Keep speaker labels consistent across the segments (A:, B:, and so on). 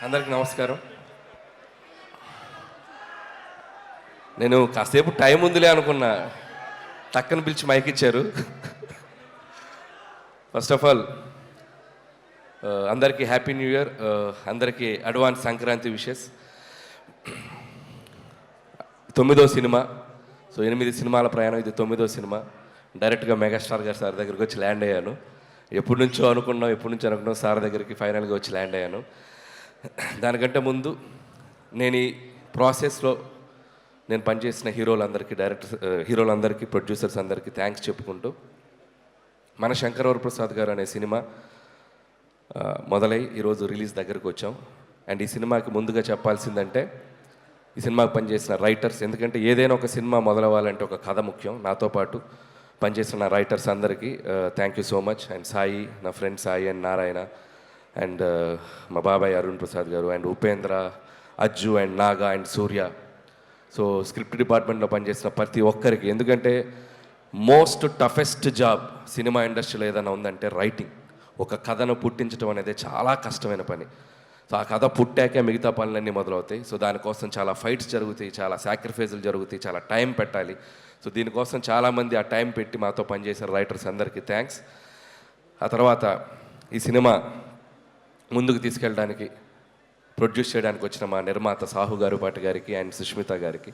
A: అందరికీ నమస్కారం. నేను కాసేపు టైం ఉందిలే అనుకున్నా, టక్కన పిలిచి మైక్ ఇచ్చారు. ఫస్ట్ ఆఫ్ ఆల్ అందరికీ హ్యాపీ న్యూ ఇయర్, అందరికీ అడ్వాన్స్ సంక్రాంతి విషెస్. 9వ సినిమా, సో 8 సినిమాల ప్రయాణం, ఇది 9వ సినిమా. డైరెక్ట్గా మెగాస్టార్ గారు సార్ దగ్గరికి వచ్చి ల్యాండ్ అయ్యాను. ఎప్పటి నుంచో అనుకున్నాం సార్ దగ్గరికి ఫైనల్గా వచ్చి ల్యాండ్ అయ్యాను. దానికంటే ముందు నేను ఈ ప్రాసెస్లో నేను పనిచేసిన హీరోలందరికీ ప్రొడ్యూసర్స్ అందరికీ థ్యాంక్స్ చెప్పుకుంటూ, మన శంకరవరప్రసాద్ గారు అనే సినిమా మొదలై ఈరోజు రిలీజ్ దగ్గరకు వచ్చాం. అండ్ ఈ సినిమాకి ముందుగా చెప్పాల్సిందంటే ఈ సినిమాకి పనిచేసిన రైటర్స్, ఎందుకంటే ఏదైనా ఒక సినిమా మొదలవ్వాలంటే ఒక కథ ముఖ్యం. నాతో పాటు పనిచేసిన రైటర్స్ అందరికీ thank you so much. And Sai, నా friend Sai and Narayana, and మా బాబాయ్ Arun Prasad garu, and Upendra, Ajju, and Naga, and Surya. So script డిపార్ట్మెంట్లో పనిచేసిన ప్రతి ఒక్కరికి, ఎందుకంటే మోస్ట్ టఫెస్ట్ జాబ్ సినిమా ఇండస్ట్రీలో ఏదైనా ఉందంటే రైటింగ్. ఒక కథను పుట్టించడం అనేది చాలా కష్టమైన పని. సో ఆ కథ పుట్టాకే మిగతా పనులన్నీ మొదలవుతాయి. సో దానికోసం చాలా ఫైట్స్ జరుగుతాయి, చాలా సాక్రిఫైజులు జరుగుతాయి, చాలా టైం పెట్టాలి. సో దీనికోసం చాలామంది ఆ టైం పెట్టి మాతో పనిచేసిన రైటర్స్ అందరికీ థ్యాంక్స్. ఆ తర్వాత ఈ సినిమా ముందుకు తీసుకెళ్ళడానికి, ప్రొడ్యూస్ చేయడానికి వచ్చిన మా నిర్మాత సాహు గారుపాటి గారికి అండ్ సుష్మిత గారికి,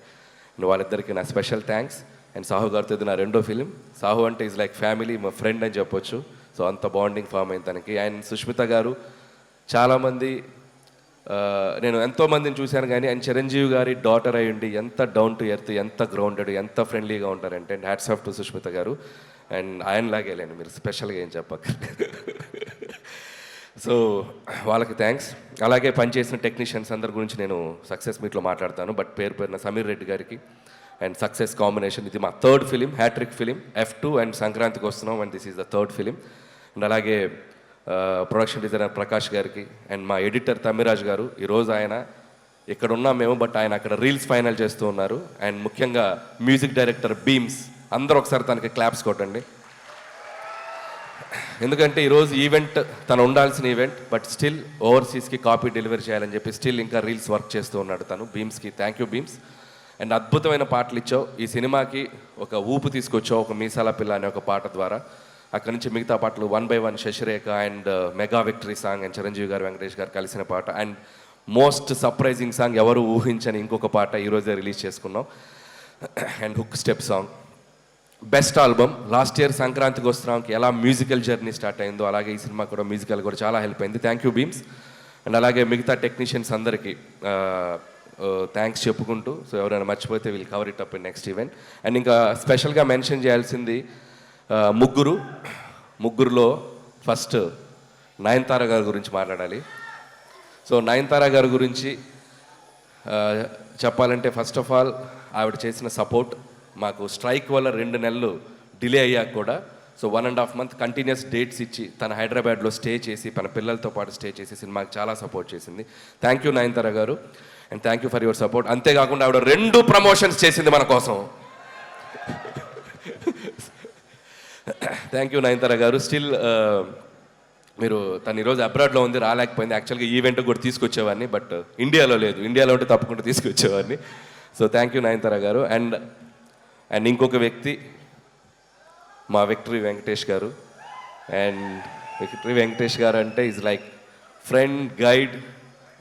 A: వాళ్ళిద్దరికీ నా స్పెషల్ థ్యాంక్స్. అండ్ సాహు గారితో ఇది నా 2వ ఫిలిం. సాహు అంటే ఈజ్ లైక్ ఫ్యామిలీ, మా ఫ్రెండ్ అని చెప్పొచ్చు. సో అంత బాండింగ్ ఫామ్ అయింది తనకి. అండ్ సుష్మిత గారు, చాలామంది నేను ఎంతోమందిని చూశాను కానీ ఆయన చిరంజీవి గారి డాటర్ అయ్యుండి ఎంత డౌన్ టు ఎర్త్, ఎంత గ్రౌండెడ్, ఎంత ఫ్రెండ్లీగా ఉంటారంటే, and hats off to Sushmita గారు. అండ్ ఆయనలాగే లేండి, మీరు స్పెషల్గా ఏం చెప్పక. సో వాళ్ళకి థ్యాంక్స్. అలాగే పనిచేసిన టెక్నీషియన్స్ అందరి గురించి నేను సక్సెస్ మీట్లో మాట్లాడతాను, బట్ పేరున సమీర్ రెడ్డి గారికి అండ్ సక్సెస్ కాంబినేషన్. ఇది మా 3rd film, hat trick film, F2. And సంక్రాంతికి వస్తున్నాం, and this is the 3rd film. And అలాగే ప్రొడక్షన్ డిజైనర్ ప్రకాష్ గారికి, అండ్ మా ఎడిటర్ తమ్మిరాజ్ గారు. ఈరోజు ఆయన ఇక్కడ ఉన్నాం మేము, బట్ ఆయన అక్కడ రీల్స్ ఫైనల్ చేస్తూ ఉన్నారు. అండ్ ముఖ్యంగా మ్యూజిక్ డైరెక్టర్ బీమ్స్, అందరూ ఒకసారి తనకి క్లాప్స్ కొట్టండి. ఎందుకంటే ఈరోజు ఈవెంట్ తను ఉండాల్సిన ఈవెంట్, బట్ స్టిల్ ఓవర్సీస్కి కాపీ డెలివరీ చేయాలని చెప్పి స్టిల్ ఇంకా రీల్స్ వర్క్ చేస్తూ ఉన్నాడు తను. బీమ్స్కి థ్యాంక్ యూ బీమ్స్. అండ్ అద్భుతమైన పాటలు ఇచ్చావు ఈ సినిమాకి, ఒక ఊపు తీసుకొచ్చావు ఒక మీసాల పిల్ల అనే ఒక పాట ద్వారా. అక్కడి నుంచి మిగతా పాటలు 1 by 1, Sasirekha, and mega victory song, and Chiranjeevi garu, Venkatesh గారు కలిసిన పాట, అండ్ మోస్ట్ సర్ప్రైజింగ్ సాంగ్, ఎవరు ఊహించని ఇంకొక పాట ఈరోజే రిలీజ్ చేసుకున్నాం, and hook step song. Best album. Last year సంక్రాంతికి వస్తున్నాంకి ఎలా మ్యూజికల్ జర్నీ స్టార్ట్ అయిందో అలాగే ఈ సినిమా కూడా మ్యూజికల్ కూడా చాలా హెల్ప్ అయింది. Thank you Bheems. అండ్ అలాగే మిగతా టెక్నీషియన్స్ అందరికీ థ్యాంక్స్ చెప్పుకుంటూ, సో ఎవరైనా మర్చిపోతే we'll cover it up in next event. And ఇంకా స్పెషల్గా మెన్షన్ చేయాల్సింది ముగ్గురులో ఫస్ట్ నయనతార గారి గురించి మాట్లాడాలి. సో నయనతార గారి గురించి చెప్పాలంటే, ఫస్ట్ ఆఫ్ ఆల్ ఆవిడ చేసిన సపోర్ట్ మాకు. స్ట్రైక్ వల్ల 2 నెలలు డిలే అయ్యాక కూడా, సో 1.5 month కంటిన్యూస్ డేట్స్ ఇచ్చి తన హైదరాబాద్లో స్టే చేసి, తన పిల్లలతో పాటు స్టే చేసి సినిమాకి చాలా సపోర్ట్ చేసింది. థ్యాంక్ యూ నయనతార గారు, and thank you for your support. అంతేకాకుండా ఆవిడ 2 ప్రమోషన్స్ చేసింది మన కోసం. థ్యాంక్ యూ నయనతార గారు. స్టిల్ మీరు తను ఈరోజు అబ్రాడ్లో ఉంది, రాలేకపోయింది. యాక్చువల్గా ఈవెంట్ కూడా తీసుకొచ్చేవాడిని, బట్ ఇండియాలో లేదు. ఇండియాలో ఉంటే తప్పకుండా తీసుకొచ్చేవాడిని. సో థ్యాంక్ యూ నయనతార గారు. అండ్ ఇంకొక వ్యక్తి మా విక్టరీ వెంకటేష్ గారు. అండ్ విక్టరీ వెంకటేష్ గారు అంటే is like friend, guide,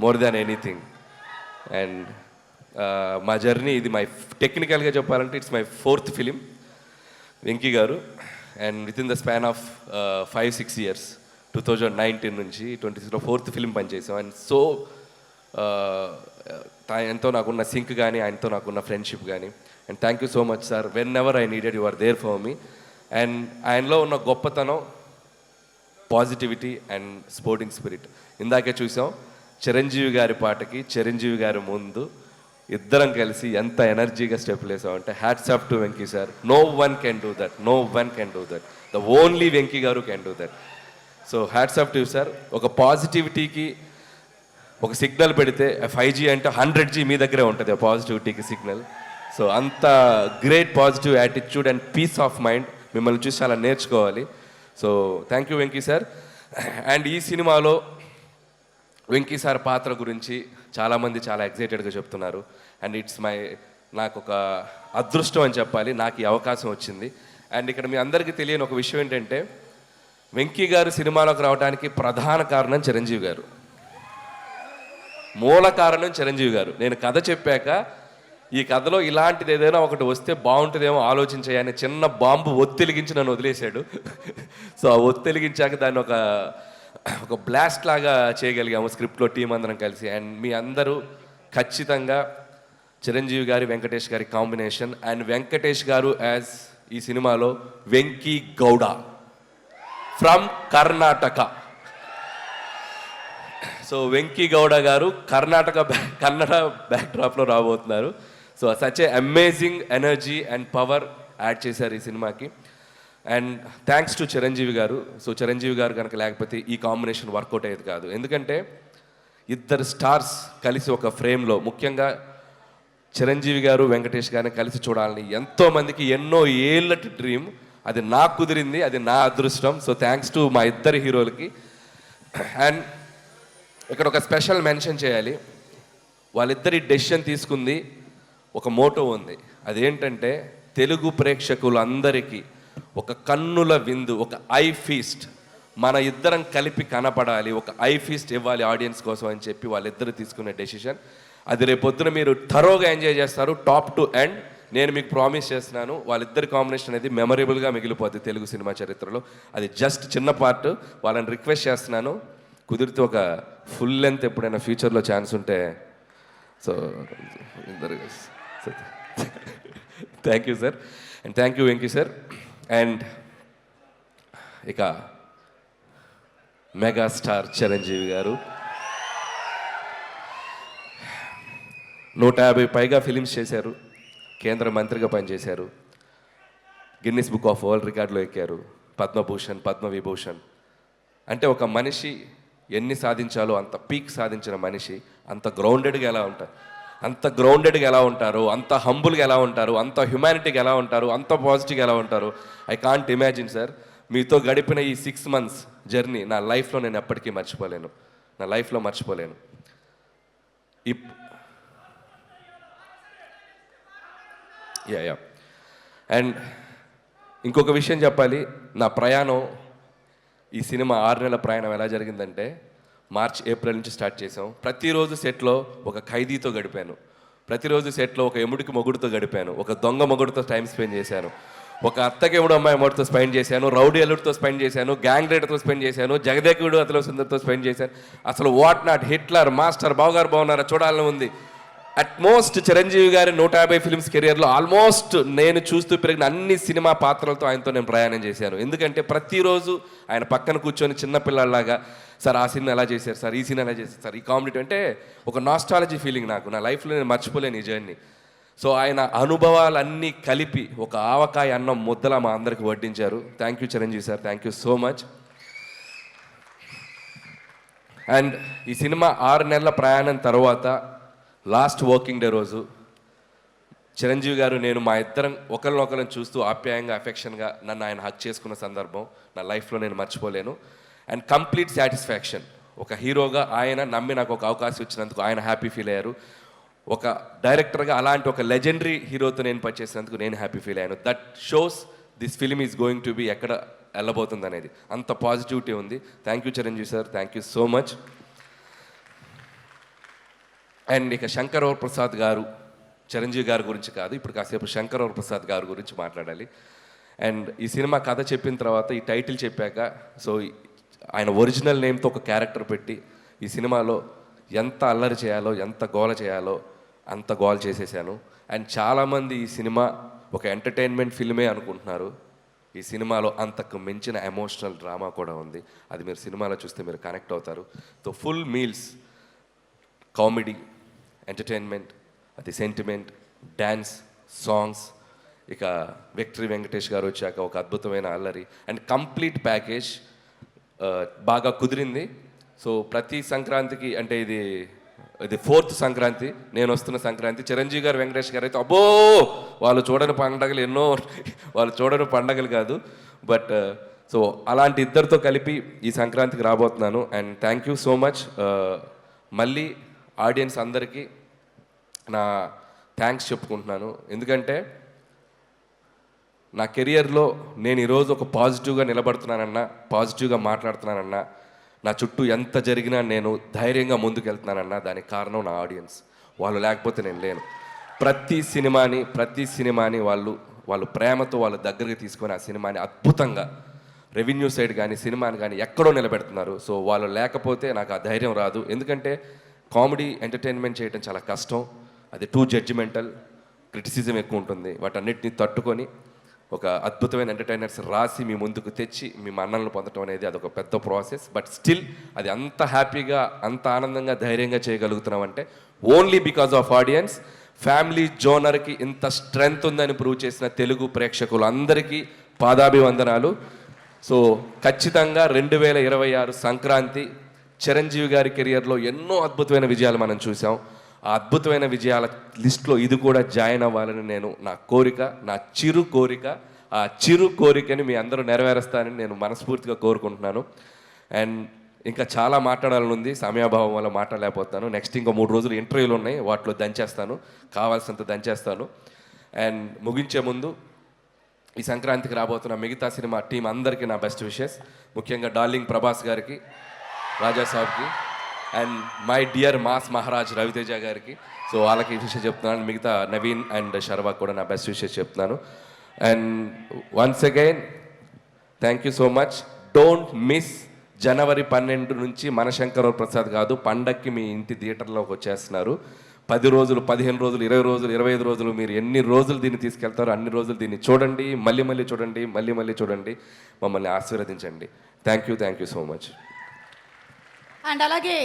A: more than anything. And మా జర్నీ ఇది టెక్నికల్గా చెప్పాలంటే it's my 4th film Venky garu. And with in the span of 5-6 years, 2019 నుంచి 2026లో 4th ఫిలిం పనిచేసాం. అండ్ సో ఆయనతో నాకున్న సింక్ కానీ, ఆయనతో నాకున్న ఫ్రెండ్షిప్ కానీ. And thank you so much sir. Whenever I needed you are there for me. And ఆయనలో ఉన్న గొప్పతనం, పాజిటివిటీ అండ్ స్పోర్టింగ్ స్పిరిట్. ఇందాకే చూసాం చిరంజీవి గారి పాటకి చిరంజీవి గారి ముందు ఇద్దరం కలిసి ఎంత ఎనర్జీగా స్టెప్లు వేసామంటే, hats off to Venky sir. No one can do that, no one can do that, the only Venky garu can do that. So hats off to sir. ఒక పాజిటివిటీకి ఒక సిగ్నల్ పెడితే 5G అంటే 100G మీ దగ్గరే ఉంటుంది ఆ పాజిటివిటీకి సిగ్నల్. సో అంత great positive attitude and peace of mind మిమ్మల్ని చూసి చాలా నేర్చుకోవాలి. So thank you Venky sir. And ఈ సినిమాలో వెంకీ సార్ పాత్ర గురించి చాలామంది చాలా ఎక్సైటెడ్గా చెప్తున్నారు. అండ్ ఇట్స్ నాకు ఒక అదృష్టం అని చెప్పాలి, నాకు ఈ అవకాశం వచ్చింది. అండ్ ఇక్కడ మీ అందరికీ తెలియని ఒక విషయం ఏంటంటే, వెంకీ గారు సినిమాలోకి రావడానికి ప్రధాన కారణం చిరంజీవి గారు, మూల కారణం చిరంజీవి గారు. నేను కథ చెప్పాక ఈ కథలో ఇలాంటిది ఏదైనా ఒకటి వస్తే బాగుంటుందేమో ఆలోచించాయని చిన్న బాంబు ఒత్తిలిగించి నన్ను వదిలేశాడు. సో ఆ ఒత్తిలిగించాక దాన్ని ఒక బ్లాస్ట్ లాగా చేయగలిగాము స్క్రిప్ట్లో టీం అందరం కలిసి. అండ్ మీ అందరూ ఖచ్చితంగా చిరంజీవి గారి వెంకటేష్ గారి కాంబినేషన్, అండ్ వెంకటేష్ గారు యాజ్ ఈ సినిమాలో వెంకీ గౌడ ఫ్రమ్ కర్ణాటక. సో వెంకీ గౌడ గారు కన్నడ బ్యాక్డ్రాప్లో రాబోతున్నారు. So such a amazing energy and power add చేశారు ఈ సినిమాకి. అండ్ థ్యాంక్స్ టు చిరంజీవి గారు. సో చిరంజీవి గారు కనుక లేకపోతే ఈ కాంబినేషన్ వర్కౌట్ అయ్యేది కాదు. ఎందుకంటే ఇద్దరు స్టార్స్ కలిసి ఒక ఫ్రేమ్లో, ముఖ్యంగా చిరంజీవి గారు వెంకటేష్ గారిని కలిసి చూడాలని ఎంతోమందికి ఎన్నో ఏళ్ళటి డ్రీమ్. అది నాకు కుదిరింది, అది నా అదృష్టం. సో థ్యాంక్స్ టు మా ఇద్దరు హీరోలకి. అండ్ ఇక్కడ ఒక స్పెషల్ మెన్షన్ చేయాలి. వాళ్ళిద్దరి డెసిషన్ తీసుకుంది ఒక మోటో ఉంది. అదేంటంటే తెలుగు ప్రేక్షకులందరికీ ఒక కన్నుల విందు, ఒక ఐ ఫీస్ట్, మన ఇద్దరం కలిపి కనపడాలి, ఒక ఐ ఫీస్ట్ ఇవ్వాలి ఆడియన్స్ కోసం అని చెప్పి వాళ్ళిద్దరు తీసుకునే డెసిషన్. అది రేపొద్దున మీరు థరోగా ఎంజాయ్ చేస్తారు, టాప్ టు ఎండ్. నేను మీకు ప్రామిస్ చేస్తున్నాను, వాళ్ళిద్దరి కాంబినేషన్ అనేది మెమరబుల్గా మిగిలిపోద్ది తెలుగు సినిమా చరిత్రలో. అది జస్ట్ చిన్న పార్ట్. వాళ్ళని రిక్వెస్ట్ చేస్తున్నాను, కుదిరితే ఒక ఫుల్ లెంత్ ఎప్పుడైనా ఫ్యూచర్లో ఛాన్స్ ఉంటే. సో ఇద్దరు thank you sir, and thank you Venky sir. And ఇక మెగాస్టార్ చిరంజీవి గారు 150 పైగా ఫిలిమ్స్ చేశారు, కేంద్ర మంత్రిగా పనిచేశారు, గిన్నిస్ బుక్ ఆఫ్ వరల్డ్ రికార్డులో ఎక్కారు, పద్మభూషణ్, పద్మవిభూషణ్. అంటే ఒక మనిషి ఎన్ని సాధించాలో అంత పీక్ సాధించిన మనిషి అంత గ్రౌండెడ్గా ఎలా ఉంటారు, అంత హంబుల్గా ఎలా ఉంటారు, అంత హ్యుమానిటీగా ఎలా ఉంటారు, అంత పాజిటివ్గా ఎలా ఉంటారు. I can't imagine sir. మీతో గడిపిన ఈ 6 months జర్నీ నా లైఫ్లో నేను ఎప్పటికీ మర్చిపోలేను, నా లైఫ్లో మర్చిపోలేను. యా అండ్ ఇంకొక విషయం చెప్పాలి. నా ప్రయాణం, ఈ సినిమా 6 నెలల ప్రయాణం ఎలా జరిగిందంటే, మార్చ్ ఏప్రిల్ నుంచి స్టార్ట్ చేసాం. ప్రతిరోజు సెట్లో ఒక ఖైదీతో గడిపాను, ప్రతిరోజు సెట్లో ఒక ఎముడికి మొగుడుతో గడిపాను, ఒక దొంగ మొగుడుతో టైం స్పెండ్ చేశాను, ఒక అత్తకెముడు అమ్మాయి మొగుడుతో స్పెండ్ చేశాను, రౌడీ అల్లుడితో స్పెండ్ చేశాను, గ్యాంగ్ లీడర్తో స్పెండ్ చేశాను, జగదేకుడు అతల సుందర్తో స్పెండ్ చేశాను. అసలు వాట్ నాట్, హిట్లర్, మాస్టర్, బావగారు బాగున్నారా చూడాలని ఉంది. అట్మోస్ట్ చిరంజీవి గారి 150 ఫిల్మ్స్ కెరియర్లో ఆల్మోస్ట్ నేను చూస్తూ పెరిగిన అన్ని సినిమా పాత్రలతో ఆయనతో నేను ప్రయాణం చేశాను. ఎందుకంటే ప్రతిరోజు ఆయన పక్కన కూర్చొని చిన్నపిల్లలాగా, సార్ ఆ సీన్ ఎలా చేశారు సార్, ఈ సీన్ ఎలా చేశారు సార్, ఈ కామెడీ అంటే ఒక నాస్టాలజీ ఫీలింగ్ నాకు, నా లైఫ్లో నేను మర్చిపోలేను ఈ జర్నీ. సో ఆయన అనుభవాలన్నీ కలిపి ఒక ఆవకాయ అన్నం ముద్దలా మా అందరికి వడ్డించారు. Thank you Chiranjeevi sir, thank you so much. And ఈ సినిమా 6 నెలల ప్రయాణం తర్వాత లాస్ట్ వర్కింగ్ డే రోజు చిరంజీవి గారు, నేను మా ఇద్దరం ఒకరినొకరిని చూస్తూ ఆప్యాయంగా, అఫెక్షన్గా నన్ను ఆయన హక్ చేసుకున్న సందర్భం నా లైఫ్లో నేను మర్చిపోలేను. And complete satisfaction. ఒక హీరోగా ఆయన నమ్మి నాకు ఒక అవకాశం ఇచ్చినందుకు ఆయన హ్యాపీ ఫీల్ అయ్యారు. ఒక డైరెక్టర్గా అలాంటి ఒక లెజెండరీ హీరోతో నేను పనిచేసినందుకు నేను హ్యాపీ ఫీల్ అయ్యాను. That shows this film is going to be ఎక్కడ వెళ్ళబోతుంది అనేది. అంత పాజిటివిటీ ఉంది. Thank you Chiranjeevi sir, thank you so much. And ఇక శంకర్ ప్రసాద్ గారు, చిరంజీవి గారి గురించి కాదు, ఇప్పుడు కాసేపు శంకర్ ప్రసాద్ గారి గురించి మాట్లాడాలి. అండ్ ఈ సినిమా కథ చెప్పిన తర్వాత, ఈ టైటిల్ చెప్పాక, సో ఆయన ఒరిజినల్ నేమ్తో ఒక క్యారెక్టర్ పెట్టి ఈ సినిమాలో ఎంత అల్లరి చేయాలో, ఎంత గోల చేయాలో అంత గోల చేసేసాను. అండ్ చాలామంది ఈ సినిమా ఒక ఎంటర్టైన్మెంట్ ఫిల్మే అనుకుంటున్నారు. ఈ సినిమాలో అంతకు మించిన ఎమోషనల్ డ్రామా కూడా ఉంది. అది మీరు సినిమాలో చూస్తే మీరు కనెక్ట్ అవుతారు. So full meals, comedy, entertainment, అది సెంటిమెంట్, డ్యాన్స్, సాంగ్స్, ఇక విక్టరీ వెంకటేష్ గారు వచ్చాక ఒక అద్భుతమైన అల్లరి అండ్ కంప్లీట్ ప్యాకేజ్ బాగా కుదిరింది. సో ప్రతి సంక్రాంతికి, అంటే ఇది 4th సంక్రాంతి, నేను వస్తున్న సంక్రాంతి, చిరంజీవి గారు, వెంకటేష్ గారు అయితే అబ్బో వాళ్ళు చూడని పండగలు ఎన్నో, వాళ్ళు చూడని పండగలు కాదు. బట్ సో అలాంటి ఇద్దరితో కలిపి ఈ సంక్రాంతికి రాబోతున్నాను. And thank you so much మళ్ళీ ఆడియన్స్ అందరికీ నా థ్యాంక్స్ చెప్పుకుంటున్నాను. ఎందుకంటే నా కెరియర్లో నేను ఈరోజు ఒక పాజిటివ్గా నిలబడుతున్నానన్నా, పాజిటివ్గా మాట్లాడుతున్నానన్నా, నా చుట్టూ ఎంత జరిగినా నేను ధైర్యంగా ముందుకు వెళ్తున్నానన్నా దానికి కారణం నా ఆడియన్స్. వాళ్ళు లేకపోతే నేను లేను. ప్రతి సినిమాని వాళ్ళు ప్రేమతో వాళ్ళ దగ్గరికి తీసుకొని ఆ సినిమాని అద్భుతంగా రెవెన్యూ సైడ్ కానీ సినిమాని కానీ ఎక్కడో నిలబెడుతున్నారు. సో వాళ్ళు లేకపోతే నాకు ఆ ధైర్యం రాదు. ఎందుకంటే కామెడీ ఎంటర్టైన్మెంట్ చేయడం చాలా కష్టం. అది టూ జడ్జిమెంటల్, క్రిటిసిజం ఎక్కువ ఉంటుంది. వాటన్నిటిని తట్టుకొని ఒక అద్భుతమైన ఎంటర్టైనర్స్ రాసి మీ ముందుకు తెచ్చి మీ మన్నలను పొందడం అనేది అదొక పెద్ద ప్రాసెస్. బట్ స్టిల్ అది అంత హ్యాపీగా, అంత ఆనందంగా, ధైర్యంగా చేయగలుగుతున్నాం అంటే only because of audience. Family జోనర్కి ఇంత స్ట్రెంగ్త్ ఉందని ప్రూవ్ చేసిన తెలుగు ప్రేక్షకులు అందరికీ పాదాభివందనాలు. సో ఖచ్చితంగా 2026 సంక్రాంతి చిరంజీవి గారి కెరియర్లో ఎన్నో అద్భుతమైన విజయాలు మనం చూసాం. ఆ అద్భుతమైన విజయాల లిస్ట్లో ఇది కూడా జాయిన్ అవ్వాలని నా కోరిక, నా చిరు కోరిక. ఆ చిరు కోరికని మీ అందరూ నెరవేరుస్తానని నేను మనస్ఫూర్తిగా కోరుకుంటున్నాను. అండ్ ఇంకా చాలా మాట్లాడాలని ఉంది, సమయాభావం వల్ల మాట్లాడలేకపోతాను. నెక్స్ట్ ఇంకో 3 రోజులు ఇంటర్వ్యూలు ఉన్నాయి, వాటిలో దంచేస్తాను, కావాల్సినంత దంచేస్తాను. అండ్ ముగించే ముందు ఈ సంక్రాంతికి రాబోతున్న మిగతా సినిమా టీం అందరికీ నా బెస్ట్ విషెస్. ముఖ్యంగా డార్లింగ్ ప్రభాస్ గారికి, రాజా సాబ్కి, and my dear mass Maharaj Raviteja గారికి. సో వాళ్ళకి విషయం చెప్తున్నాను. మిగతా నవీన్ అండ్ శర్వాకి కూడా నా బెస్ట్ విషెస్ చెప్తున్నాను. And once again thank you so much. Don't miss జనవరి 12 నుంచి మనశంకర ప్రసాద్ కాదు, పండక్కి మీ ఇంటి థియేటర్లోకి వచ్చేస్తున్నారు. 10 రోజులు, 15 రోజులు, 20 రోజులు, 25 రోజులు, మీరు ఎన్ని రోజులు దీన్ని తీసుకెళ్తారో అన్ని రోజులు దీన్ని చూడండి, మళ్ళీ చూడండి, మళ్ళీ చూడండి, మమ్మల్ని ఆశీర్వదించండి. Thank you so much.
B: And అలాగే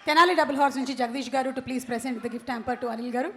B: తెనాలి డబుల్ హార్స్ నుంచి జగదీష్ గారు to please present the gift hamper to Anil గారు.